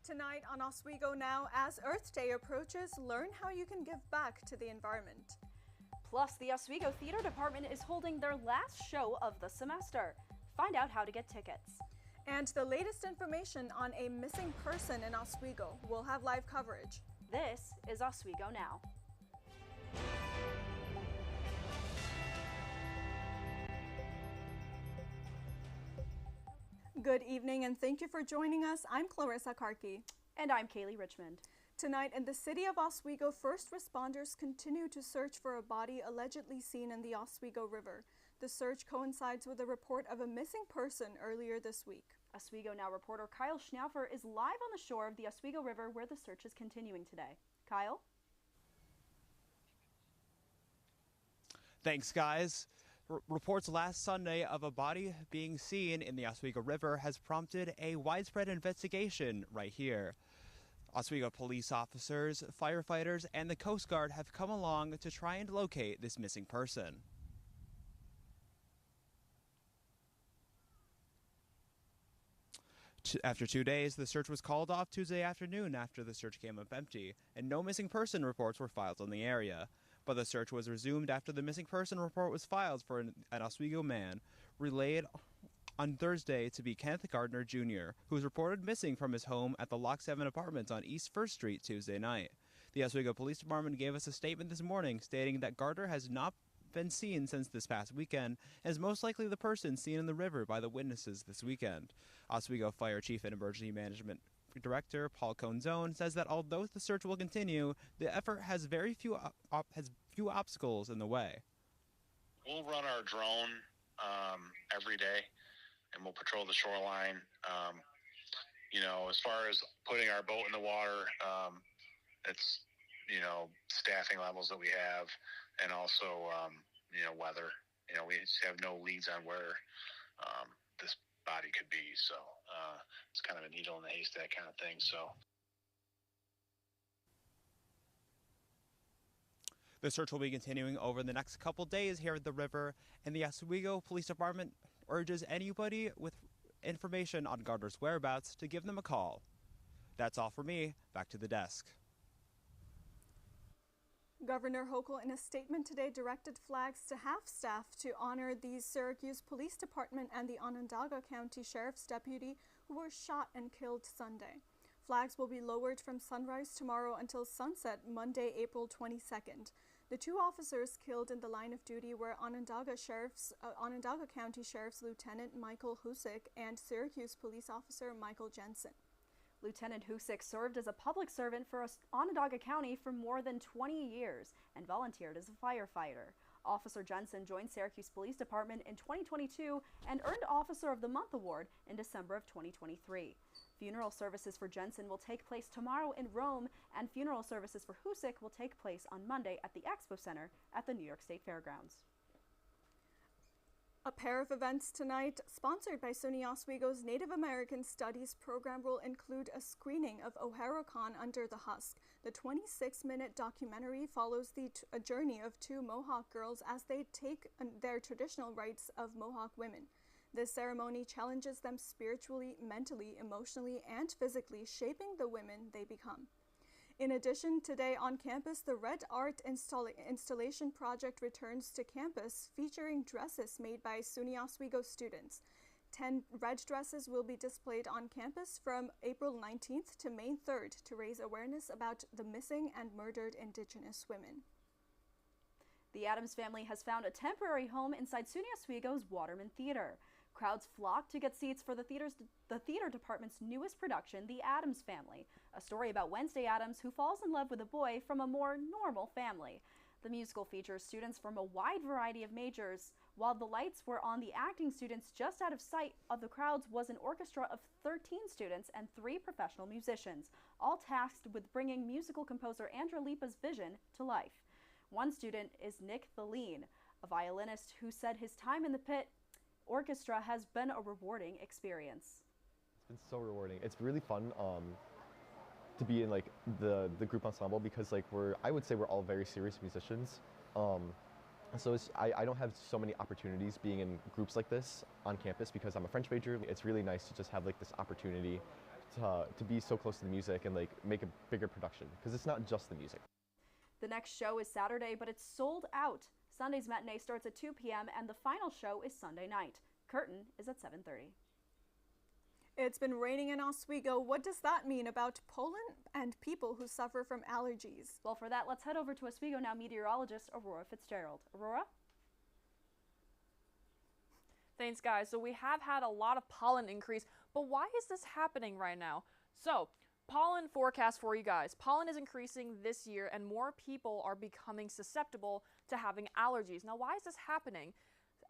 Tonight on Oswego Now, as Earth Day approaches, learn how you can give back to the environment. Plus, the Oswego Theater Department is holding their last show of the semester. Find out how to get tickets. And the latest information on a missing person in Oswego. We'll have live coverage. This is Oswego Now. Good evening and thank you for joining us. I'm Clarissa Karki. And I'm Kaylee Richmond. Tonight in the city of Oswego, first responders continue to search for a body allegedly seen in the Oswego River. The search coincides with a report of a missing person earlier this week. Oswego Now reporter Kyle Schnaufer is live on the shore of the Oswego River where the search is continuing today. Kyle? Thanks, guys. Reports last Sunday of a body being seen in the Oswego River has prompted a widespread investigation right here. Oswego police officers, firefighters, and the Coast Guard have come along to try and locate this missing person. After 2 days, the search was called off Tuesday afternoon after the search came up empty, and no missing person reports were filed on the area. But the search was resumed after the missing person report was filed for an Oswego man relayed on Thursday to be Kenneth Gardner Jr., who was reported missing from his home at the Lock 7 Apartments on East 1st Street Tuesday night. The Oswego Police Department gave us a statement this morning stating that Gardner has not been seen since this past weekend and is most likely the person seen in the river by the witnesses this weekend. Oswego Fire Chief and Emergency Management Director Paul Conzone says that although the search will continue, the effort has very few obstacles in the way. We'll run our drone every day, and we'll patrol the shoreline. As far as putting our boat in the water, it's staffing levels that we have, and also weather. We just have no leads on where this body could be, so it's kind of a needle in the haystack kind of thing. So the search will be continuing over the next couple days here at the river, and the Oswego Police Department urges anybody with information on Gardner's whereabouts to give them a call. That's all for me. Back to the desk. Governor Hochul, in a statement today, directed flags to half-staff to honor the Syracuse Police Department and the Onondaga County Sheriff's deputy who were shot and killed Sunday. Flags will be lowered from sunrise tomorrow until sunset Monday, April 22nd. The two officers killed in the line of duty were Onondaga County Sheriff's Lieutenant Michael Husick and Syracuse Police Officer Michael Jensen. Lieutenant Husick served as a public servant for Onondaga County for more than 20 years and volunteered as a firefighter. Officer Jensen joined Syracuse Police Department in 2022 and earned Officer of the Month award in December of 2023. Funeral services for Jensen will take place tomorrow in Rome, and funeral services for Husick will take place on Monday at the Expo Center at the New York State Fairgrounds. A pair of events tonight, sponsored by SUNY Oswego's Native American Studies program, will include a screening of O'Hara-Con Under the Husk. The 26-minute documentary follows a journey of two Mohawk girls as they take their traditional rights of Mohawk women. This ceremony challenges them spiritually, mentally, emotionally, and physically, shaping the women they become. In addition, today on campus, the Red Art installation project returns to campus, featuring dresses made by SUNY Oswego students. 10 red dresses will be displayed on campus from April 19th to May 3rd to raise awareness about the missing and murdered Indigenous women. The Adams family has found a temporary home inside SUNY Oswego's Waterman Theater. Crowds flocked to get seats for the theater department's newest production, The Addams Family, a story about Wednesday Addams who falls in love with a boy from a more normal family. The musical features students from a wide variety of majors. While the lights were on the acting students, just out of sight of the crowds was an orchestra of 13 students and 3 professional musicians, all tasked with bringing musical composer Andra Lipa's vision to life. One student is Nick Thaleen, a violinist who said his time in the pit orchestra has been a rewarding experience. It's been so rewarding. It's really fun to be in the group ensemble because I would say we're all very serious musicians. So I don't have so many opportunities being in groups like this on campus because I'm a French major. It's really nice to just have this opportunity to be so close to the music and like make a bigger production, because it's not just the music. The next show is Saturday, but it's sold out. Sunday's matinee starts at 2 p.m. and the final show is Sunday night. Curtain is at 7:30. It's been raining in Oswego. What does that mean about pollen and people who suffer from allergies? Well, for that, let's head over to Oswego Now meteorologist Aurora Fitzgerald. Aurora? Thanks, guys. So we have had a lot of pollen increase, but why is this happening right now? So, pollen forecast for you guys. Pollen is increasing this year and more people are becoming susceptible to having allergies. Now, why is this happening?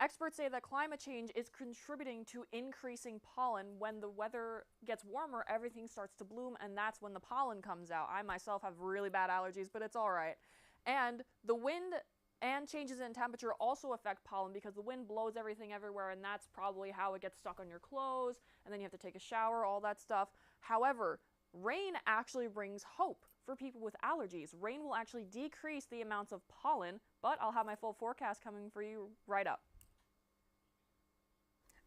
Experts say that climate change is contributing to increasing pollen. When the weather gets warmer, everything starts to bloom, and that's when the pollen comes out. I myself have really bad allergies, but it's all right. And the wind and changes in temperature also affect pollen because the wind blows everything everywhere, and that's probably how it gets stuck on your clothes, and then you have to take a shower, all that stuff. However, rain actually brings hope for people with allergies. Rain will actually decrease the amounts of pollen, but I'll have my full forecast coming for you right up.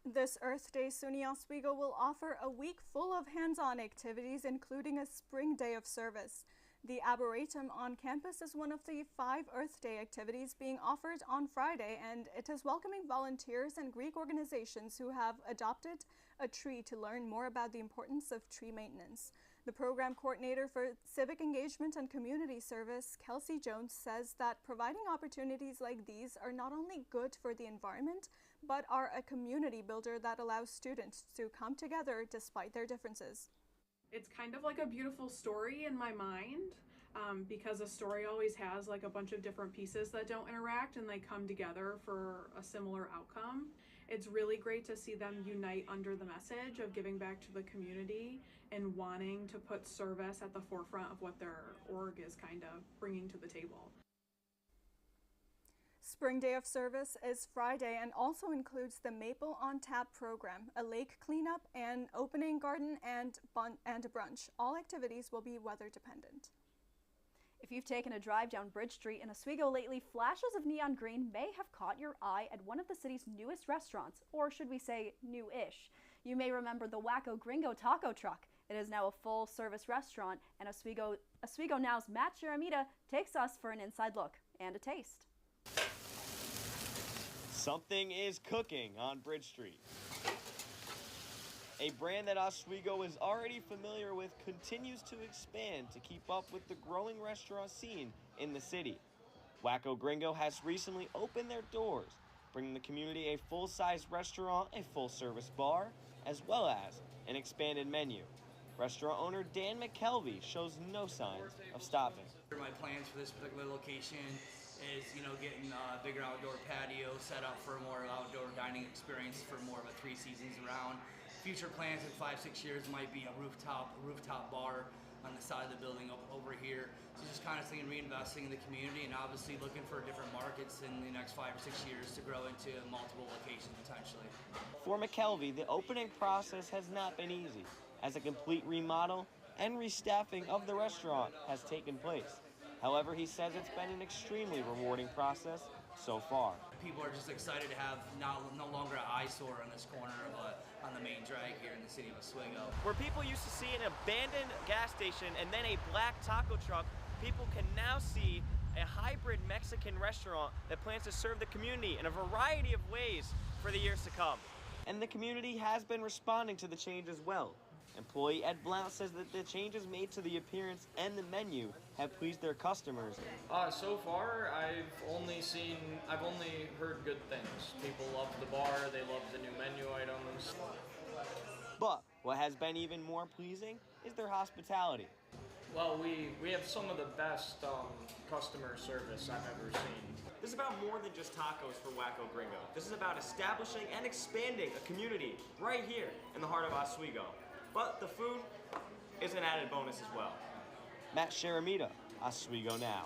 This Earth Day, SUNY Oswego will offer a week full of hands-on activities, including a spring day of service. The Arboretum on campus is one of the 5 Earth Day activities being offered on Friday, and it is welcoming volunteers and Greek organizations who have adopted a tree to learn more about the importance of tree maintenance. The program coordinator for Civic Engagement and Community Service, Kelsey Jones, says that providing opportunities like these are not only good for the environment, but are a community builder that allows students to come together despite their differences. It's kind of like a beautiful story in my mind, because a story always has like a bunch of different pieces that don't interact and they come together for a similar outcome. It's really great to see them unite under the message of giving back to the community and wanting to put service at the forefront of what their org is kind of bringing to the table. Spring Day of Service is Friday and also includes the Maple on Tap program, a lake cleanup, an opening garden, and a brunch. All activities will be weather dependent. If you've taken a drive down Bridge Street in Oswego lately, flashes of neon green may have caught your eye at one of the city's newest restaurants, or should we say new-ish. You may remember the Wacko Gringo taco truck. It is now a full-service restaurant, and Oswego Now's Matt Sharamita takes us for an inside look and a taste. Something is cooking on Bridge Street. A brand that Oswego is already familiar with continues to expand to keep up with the growing restaurant scene in the city. Wacko Gringo has recently opened their doors, bringing the community a full-size restaurant, a full-service bar, as well as an expanded menu. Restaurant owner Dan McKelvey shows no signs of stopping. My plans for this particular location is, getting a bigger outdoor patio set up for more outdoor dining experience for more of a 3 seasons around. Future plans in 5-6 years might be a rooftop bar on the side of the building over here. So just constantly reinvesting in the community and obviously looking for different markets in the next 5 or 6 years to grow into multiple locations potentially. For McKelvey, the opening process has not been easy, as a complete remodel and restaffing of the restaurant has taken place. However, he says it's been an extremely rewarding process so far. People are just excited to have no longer an eyesore on this corner on the main drag here in the city of Oswego. Where people used to see an abandoned gas station and then a black taco truck, people can now see a hybrid Mexican restaurant that plans to serve the community in a variety of ways for the years to come. And the community has been responding to the change as well. Employee Ed Blount says that the changes made to the appearance and the menu have pleased their customers. So far, I've only heard good things. People love the bar, they love the new menu items. But what has been even more pleasing is their hospitality. Well, we have some of the best customer service I've ever seen. This is about more than just tacos for Wacko Gringo. This is about establishing and expanding a community right here in the heart of Oswego. But the food is an added bonus as well. Matt Sharamita, Oswego Now.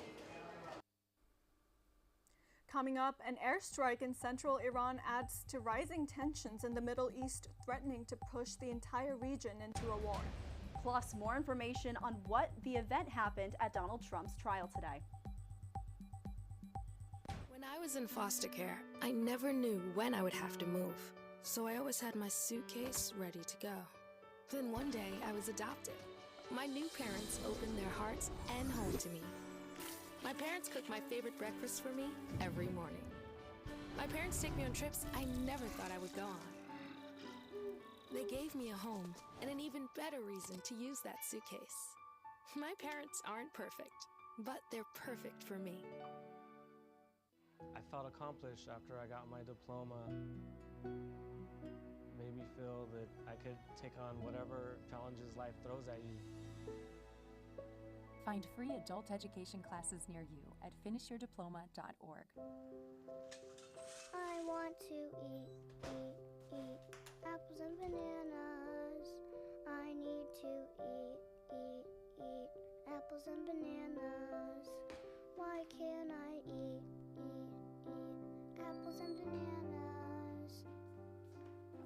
Coming up, an airstrike in central Iran adds to rising tensions in the Middle East, threatening to push the entire region into a war. Plus, more information on what the event happened at Donald Trump's trial today. When I was in foster care, I never knew when I would have to move, so I always had my suitcase ready to go. Then one day, I was adopted. My new parents opened their hearts and home to me. My parents cook my favorite breakfast for me every morning. My parents take me on trips I never thought I would go on. They gave me a home and an even better reason to use that suitcase. My parents aren't perfect, but they're perfect for me. I felt accomplished after I got my diploma. Made me feel that I could take on whatever challenges life throws at you. Find free adult education classes near you at finishyourdiploma.org. I want to eat apples and bananas. I need to eat apples and bananas. Why can't I eat apples and bananas?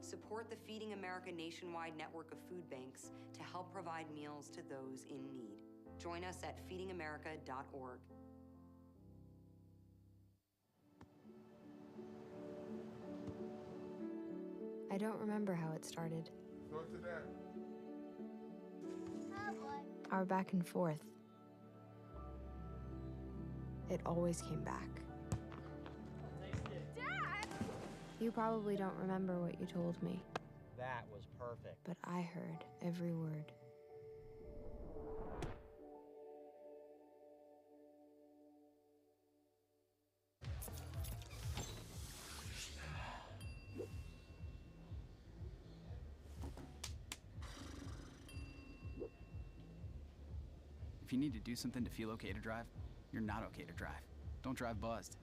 Support the Feeding America nationwide network of food banks to help provide meals to those in need. Join us at feedingamerica.org. I don't remember how it started. Go to that. Our back and forth. It always came back. Dad! You probably don't remember what you told me, That was perfect. but I heard every word. If you need to do something to feel okay to drive, you're not okay to drive. Don't drive buzzed.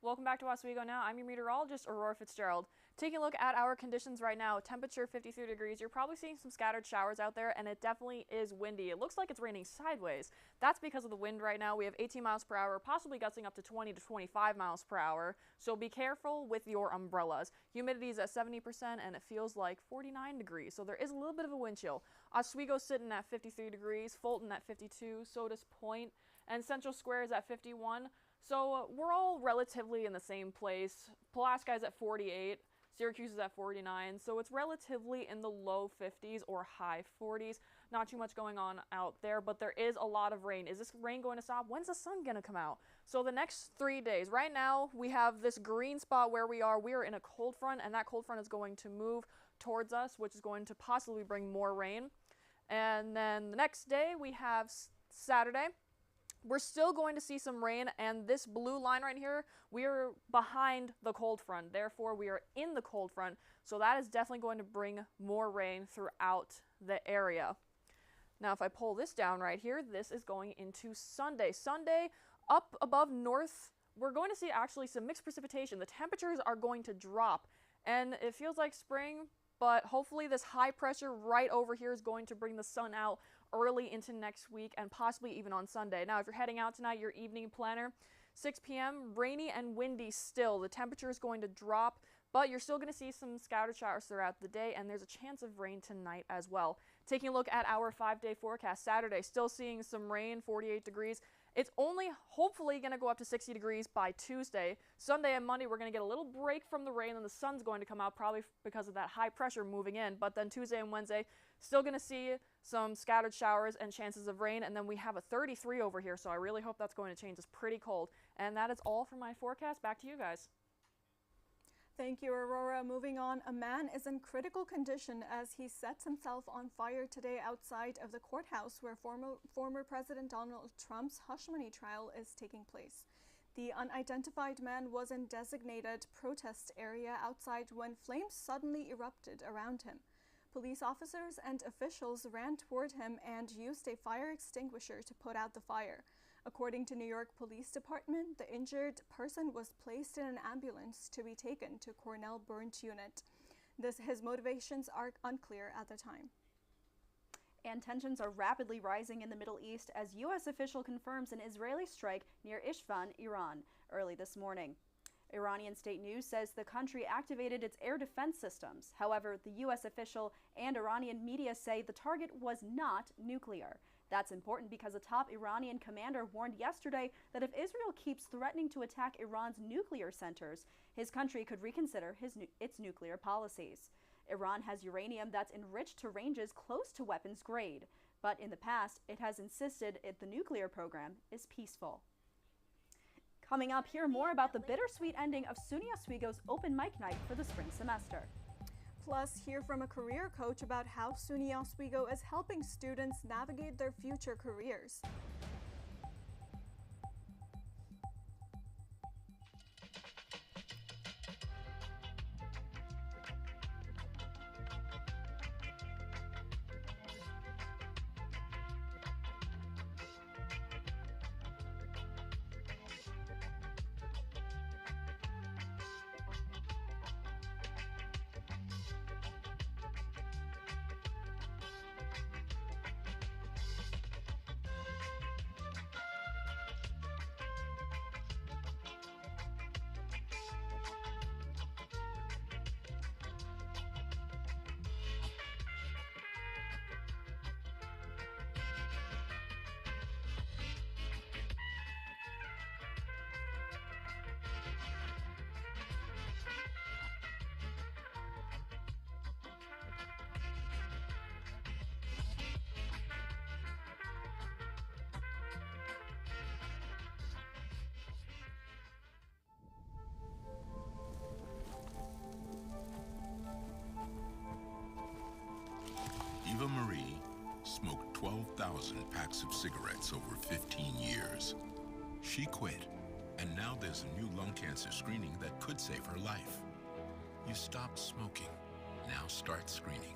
Welcome back to Oswego Now. I'm your meteorologist, Aurora Fitzgerald. Taking a look at our conditions right now, temperature 53 degrees. You're probably seeing some scattered showers out there, and it definitely is windy. It looks like it's raining sideways. That's because of the wind right now. We have 18 miles per hour, possibly gusting up to 20 to 25 miles per hour. So be careful with your umbrellas. Humidity is at 70%, and it feels like 49 degrees. So there is a little bit of a wind chill. Oswego's sitting at 53 degrees, Fulton at 52, so does Point, and Central Square is at 51. So we're all relatively in the same place. Pulaski is at 48, Syracuse is at 49, so it's relatively in the low 50s or high 40s. Not too much going on out there, but there is a lot of rain. Is this rain going to stop? When's the sun going to come out? So the next 3 days, right now we have this green spot where we are. We are in a cold front, and that cold front is going to move towards us, which is going to possibly bring more rain. And then the next day we have Saturday. We're still going to see some rain, and this blue line right here, we are behind the cold front. Therefore, we are in the cold front, so that is definitely going to bring more rain throughout the area. Now, if I pull this down right here, this is going into Sunday. Sunday, up above north, we're going to see actually some mixed precipitation. The temperatures are going to drop, and it feels like spring, but hopefully this high pressure right over here is going to bring the sun out early into next week and possibly even on Sunday. Now, if you're heading out tonight, your evening planner, 6 p.m., rainy and windy still. The temperature is going to drop, but you're still going to see some scattered showers throughout the day, and there's a chance of rain tonight as well. Taking a look at our 5-day forecast, Saturday, still seeing some rain, 48 degrees. It's only hopefully going to go up to 60 degrees by Tuesday. Sunday and Monday, we're going to get a little break from the rain, and the sun's going to come out probably because of that high pressure moving in. But then Tuesday and Wednesday, still going to see some scattered showers and chances of rain. And then we have a 33 over here, so I really hope that's going to change. It's pretty cold. And that is all for my forecast. Back to you guys. Thank you, Aurora. Moving on, a man is in critical condition as he sets himself on fire today outside of the courthouse where former President Donald Trump's hush money trial is taking place. The unidentified man was in designated protest area outside when flames suddenly erupted around him. Police officers and officials ran toward him and used a fire extinguisher to put out the fire. According to New York Police Department, the injured person was placed in an ambulance to be taken to Cornell Burns Unit. His motivations are unclear at the time. And tensions are rapidly rising in the Middle East as U.S. official confirms an Israeli strike near Isfahan, Iran, early this morning. Iranian state news says the country activated its air defense systems. However, the U.S. official and Iranian media say the target was not nuclear. That's important because a top Iranian commander warned yesterday that if Israel keeps threatening to attack Iran's nuclear centers, his country could reconsider its nuclear policies. Iran has uranium that's enriched to ranges close to weapons grade, but in the past, it has insisted the nuclear program is peaceful. Coming up, hear more about the bittersweet ending of SUNY Oswego's open mic night for the spring semester. Plus, hear from a career coach about how SUNY Oswego is helping students navigate their future careers. Eva Marie smoked 12,000 packs of cigarettes over 15 years. She quit, and now there's a new lung cancer screening that could save her life. You stopped smoking. Now start screening.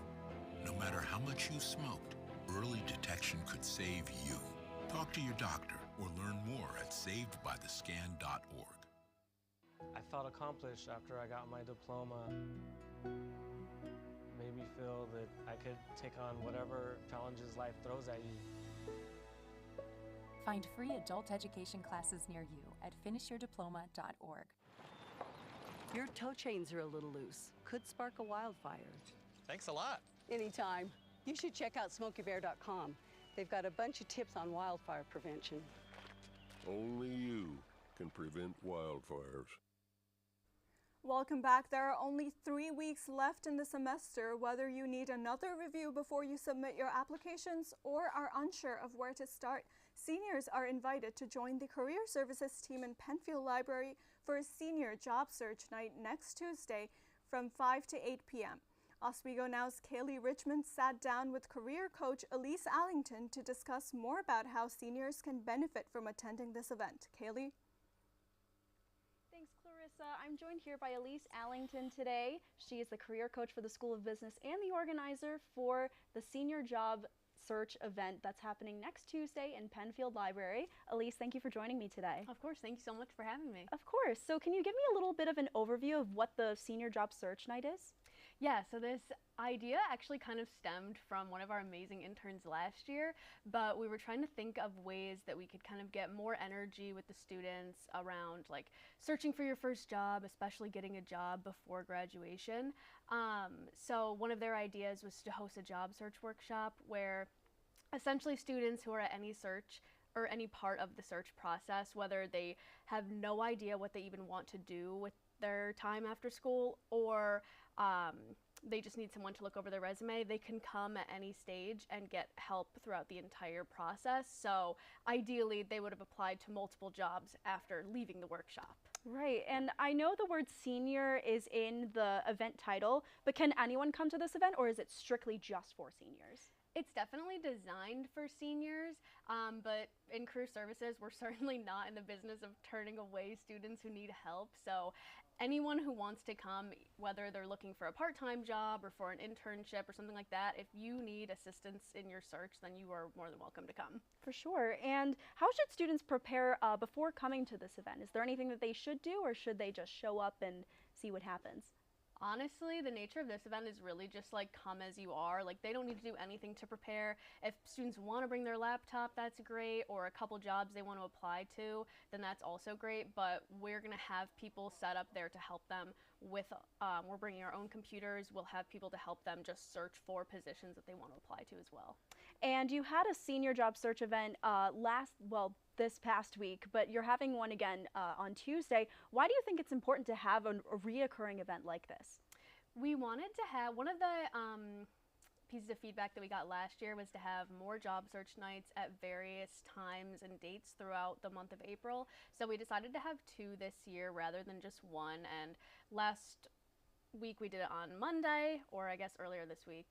No matter how much you smoked, early detection could save you. Talk to your doctor or learn more at savedbythescan.org. I felt accomplished after I got my diploma. Made me feel that I could take on whatever challenges life throws at you. Find free adult education classes near you at finishyourdiploma.org. Your toe chains are a little loose. Could spark a wildfire. Thanks a lot. Anytime. You should check out SmokeyBear.com. They've got a bunch of tips on wildfire prevention. Only you can prevent wildfires. Welcome back. There are only 3 weeks left in the semester. Whether you need another review before you submit your applications or are unsure of where to start, seniors are invited to join the Career Services team in Penfield Library for a senior job search night next Tuesday from 5 to 8 p.m. Oswego Now's Kaylee Richmond sat down with career coach Elise Allington to discuss more about how seniors can benefit from attending this event. Kaylee? Thanks, Clarissa. I'm joined here by Elise Allington today. She is the career coach for the School of Business and the organizer for the senior job search event that's happening next Tuesday in Penfield Library. Elise, thank you for joining me today. Of course, thank you so much for having me. Of course. So can you give me a little bit of an overview of what the senior job search night is? Yeah, so this idea actually kind of stemmed from one of our amazing interns last year, but we were trying to think of ways that we could kind of get more energy with the students around like searching for your first job, especially getting a job before graduation. So one of their ideas was to host a job search workshop where essentially students who are at any search or any part of the search process, whether they have no idea what they even want to do with their time after school or they just need someone to look over their resume, they can come at any stage and get help throughout the entire process. So ideally, they would have applied to multiple jobs after leaving the workshop. Right, and I know the word senior is in the event title, but can anyone come to this event or is it strictly just for seniors? It's definitely designed for seniors, but in career services, we're certainly not in the business of turning away students who need help. So anyone who wants to come, whether they're looking for a part-time job or for an internship or something like that, if you need assistance in your search, then you are more than welcome to come. For sure. And how should students prepare before coming to this event? Is there anything that they should do or should they just show up and see what happens? Honestly, the nature of this event is really just like come as you are. Like they don't need to do anything to prepare. If students want to bring their laptop, that's great, or a couple jobs they want to apply to, then that's also great. But we're going to have people set up there to help them with, we're bringing our own computers. We'll have people to help them just search for positions that they want to apply to as well. And you had a senior job search event this past week, but you're having one again on Tuesday. Why do you think it's important to have a reoccurring event like this? We wanted to have one of the pieces of feedback that we got last year was to have more job search nights at various times and dates throughout the month of April. So we decided to have 2 this year rather than just 1. And last week we did it on Monday, or I guess earlier this week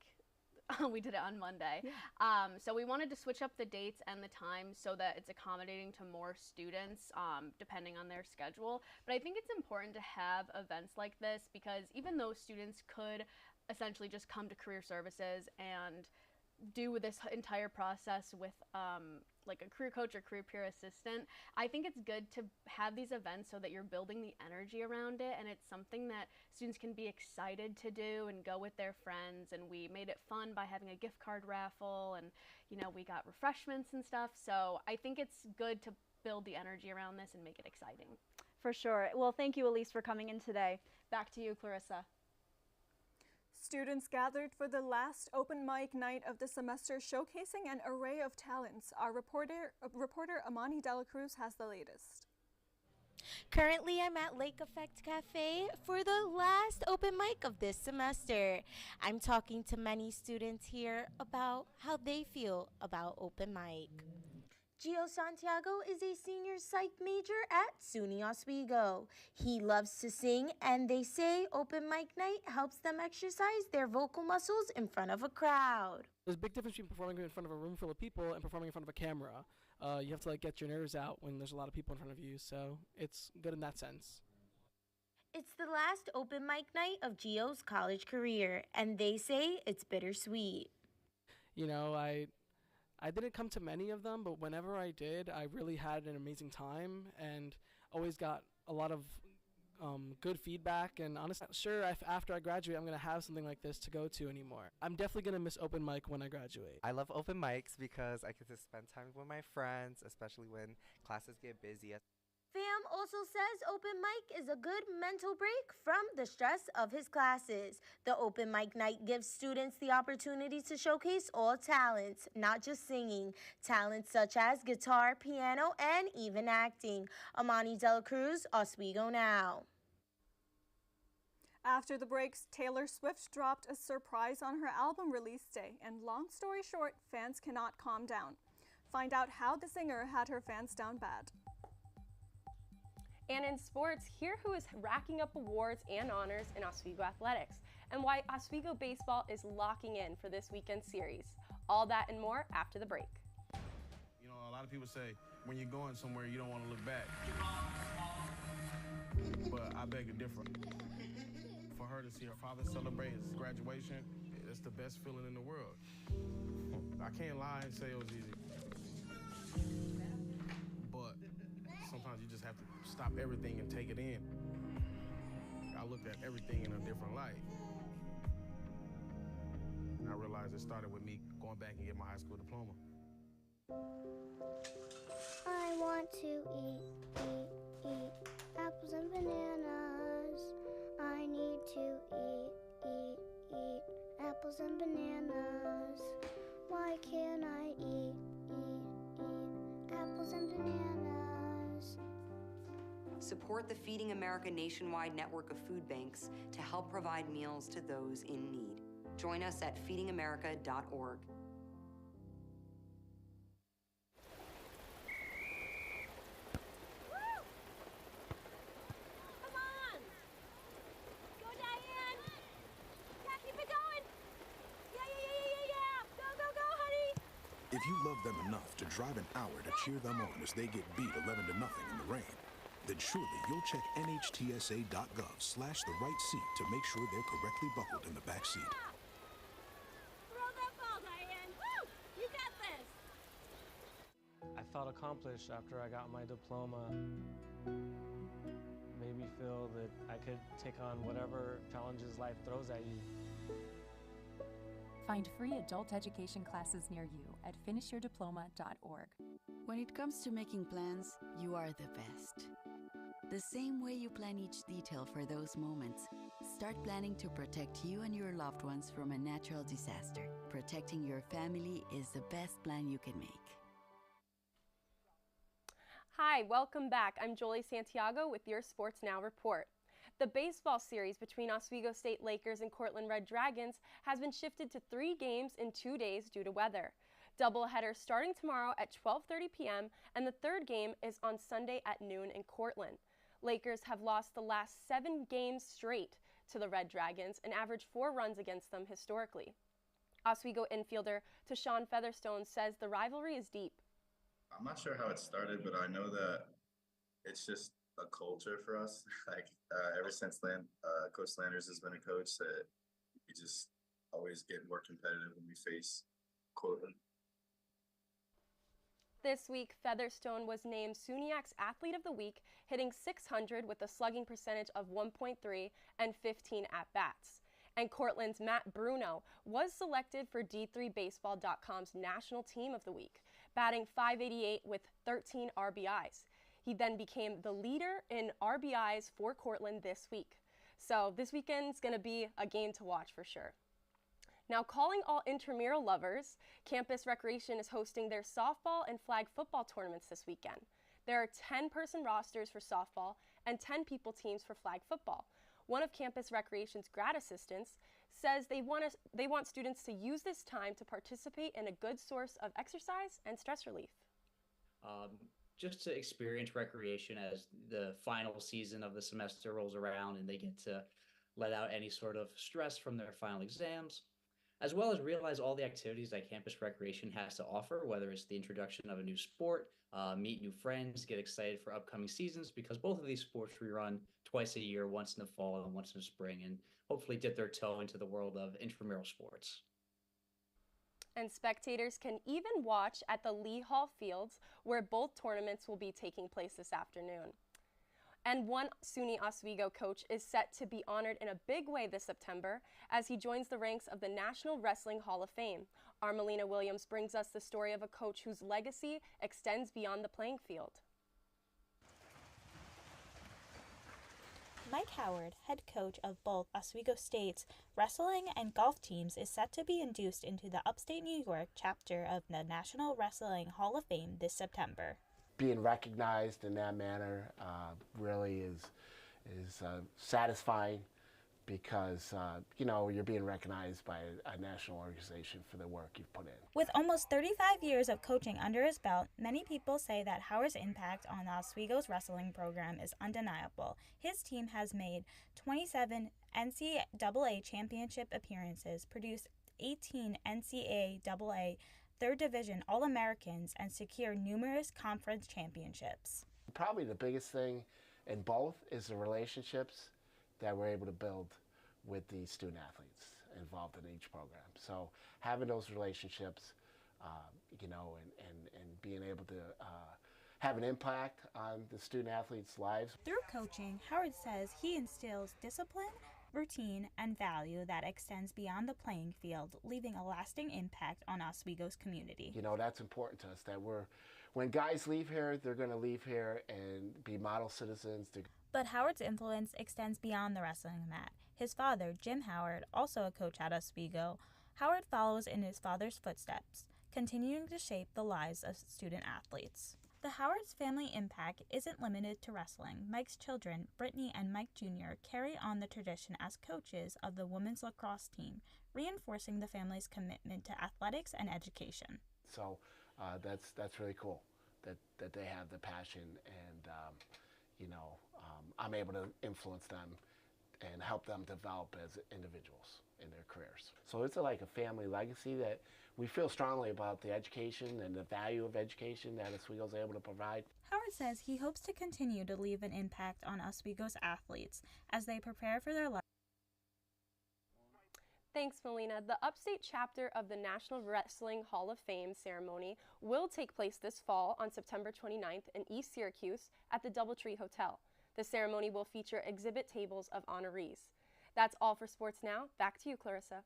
we did it on Monday. Yeah. So we wanted to switch up the dates and the times so that it's accommodating to more students depending on their schedule. But I think it's important to have events like this because even though students could essentially just come to career services and do this entire process with like a career coach or career peer assistant, I think it's good to have these events so that you're building the energy around it, and it's something that students can be excited to do and go with their friends. And we made it fun by having a gift card raffle, and we got refreshments and stuff. So I think it's good to build the energy around this and make it exciting. For sure. Well, thank you, Elise, for coming in today. Back to you, Clarissa. Students gathered for the last open mic night of the semester, showcasing an array of talents. Our reporter Amani Dela Cruz has the latest. Currently, I'm at Lake Effect Cafe for the last open mic of this semester. I'm talking to many students here about how they feel about open mic. Gio Santiago is a senior psych major at SUNY Oswego. He loves to sing, and they say open mic night helps them exercise their vocal muscles in front of a crowd. There's a big difference between performing in front of a room full of people and performing in front of a camera. You have to get your nerves out when there's a lot of people in front of you, so it's good in that sense. It's the last open mic night of Gio's college career, and they say it's bittersweet. I didn't come to many of them, but whenever I did, I really had an amazing time and always got a lot of good feedback. And honestly, not sure if after I graduate, I'm going to have something like this to go to anymore. I'm definitely going to miss open mic when I graduate. I love open mics because I get to spend time with my friends, especially when classes get busy. Fam also says open mic is a good mental break from the stress of his classes. The open mic night gives students the opportunity to showcase all talents, not just singing. Talents such as guitar, piano, and even acting. Amani Dela Cruz, Oswego Now. After the breaks, Taylor Swift dropped a surprise on her album release day, and long story short, fans cannot calm down. Find out how the singer had her fans down bad. And in sports, hear who is racking up awards and honors in Oswego athletics, and why Oswego baseball is locking in for this weekend series. All that and more after the break. A lot of people say when you're going somewhere, you don't want to look back. But I beg to differ. For her to see her father celebrate his graduation, it's the best feeling in the world. I can't lie and say it was easy. But sometimes you just have to stop everything and take it in. I looked at everything in a different light. And I realized it started with me going back and getting my high school diploma. I want to eat apples and bananas. I need to eat apples and bananas. Why can't I eat apples and bananas? Support the Feeding America nationwide network of food banks to help provide meals to those in need. Join us at feedingamerica.org. If you love them enough to drive an hour to cheer them on as they get beat 11-0 in the rain, then surely you'll check nhtsa.gov/the right seat to make sure they're correctly buckled in the back seat. Throw that ball, Diane! Woo! You got this! I felt accomplished after I got my diploma. Made me feel that I could take on whatever challenges life throws at you. Find free adult education classes near you at finishyourdiploma.org. When it comes to making plans, you are the best. The same way you plan each detail for those moments, start planning to protect you and your loved ones from a natural disaster. Protecting your family is the best plan you can make. Hi, welcome back. I'm Jolie Santiago with your Sports Now report. The baseball series between Oswego State Lakers and Cortland Red Dragons has been shifted to 3 games in 2 days due to weather. Doubleheader starting tomorrow at 12:30 p.m. and the third game is on Sunday at noon in Cortland. Lakers have lost the last 7 games straight to the Red Dragons and averaged 4 runs against them historically. Oswego infielder Tashawn Featherstone says the rivalry is deep. I'm not sure how it started, but I know that it's just a culture for us. Ever since Coach Landers has been a coach, that we just always get more competitive when we face Cortland. This week, Featherstone was named SUNYAC's Athlete of the Week, hitting .600 with a slugging percentage of 1.3 and 15 at-bats. And Cortland's Matt Bruno was selected for D3Baseball.com's National Team of the Week, batting .588 with 13 RBIs. He then became the leader in RBIs for Cortland this week. So this weekend's going to be a game to watch for sure. Now, calling all intramural lovers, Campus Recreation is hosting their softball and flag football tournaments this weekend. There are 10-person rosters for softball and 10-people teams for flag football. One of Campus Recreation's grad assistants says they want students to use this time to participate in a good source of exercise and stress relief. Just to experience recreation as the final season of the semester rolls around and they get to let out any sort of stress from their final exams, as well as realize all the activities that Campus Recreation has to offer, whether it's the introduction of a new sport, meet new friends, get excited for upcoming seasons, because both of these sports rerun twice a year, once in the fall and once in the spring, and hopefully dip their toe into the world of intramural sports. And spectators can even watch at the Lee Hall Fields, where both tournaments will be taking place this afternoon. And one SUNY Oswego coach is set to be honored in a big way this September as he joins the ranks of the National Wrestling Hall of Fame. Armelina Williams brings us the story of a coach whose legacy extends beyond the playing field. Mike Howard, head coach of both Oswego State's wrestling and golf teams, is set to be induced into the upstate New York chapter of the National Wrestling Hall of Fame this September. Being recognized in that manner really is satisfying, because you're being recognized by a national organization for the work you've put in. With almost 35 years of coaching under his belt, many people say that Howard's impact on Oswego's wrestling program is undeniable. His team has made 27 NCAA championship appearances, produced 18 NCAA Third Division All-Americans, and secured numerous conference championships. Probably the biggest thing in both is the relationships that we're able to build with the student athletes involved in each program. So having those relationships, and being able to have an impact on the student athletes' lives. Through coaching, Howard says he instills discipline, routine, and value that extends beyond the playing field, leaving a lasting impact on Oswego's community. That's important to us, that when guys leave here, they're going to leave here and be model citizens. But Howard's influence extends beyond the wrestling mat. His father, Jim Howard, also a coach at Oswego, Howard follows in his father's footsteps, continuing to shape the lives of student athletes. The Howard's family impact isn't limited to wrestling. Mike's children, Brittany and Mike Jr., carry on the tradition as coaches of the women's lacrosse team, reinforcing the family's commitment to athletics and education. So that's really cool that they have the passion, and I'm able to influence them and help them develop as individuals in their careers. So it's like a family legacy that we feel strongly about, the education and the value of education that Oswego's able to provide. Howard says he hopes to continue to leave an impact on Oswego's athletes as they prepare for their life. Thanks, Melina. The upstate chapter of the National Wrestling Hall of Fame ceremony will take place this fall on September 29th in East Syracuse at the Doubletree Hotel. The ceremony will feature exhibit tables of honorees. That's all for sports now. Back to you, Clarissa.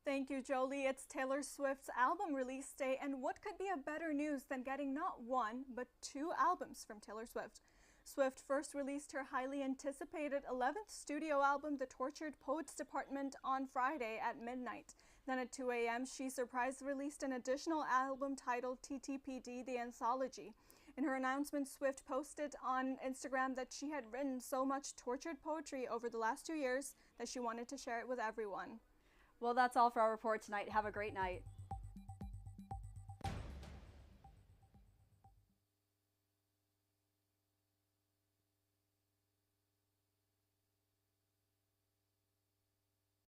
Thank you, Jolie. It's Taylor Swift's album release day, and what could be a better news than getting not one, but 2 albums from Taylor Swift? Swift first released her highly anticipated 11th studio album, The Tortured Poets Department, on Friday at midnight. Then at 2 a.m., she surprise released an additional album titled TTPD, The Anthology. In her announcement, Swift posted on Instagram that she had written so much tortured poetry over the last 2 years that she wanted to share it with everyone. Well, that's all for our report tonight. Have a great night.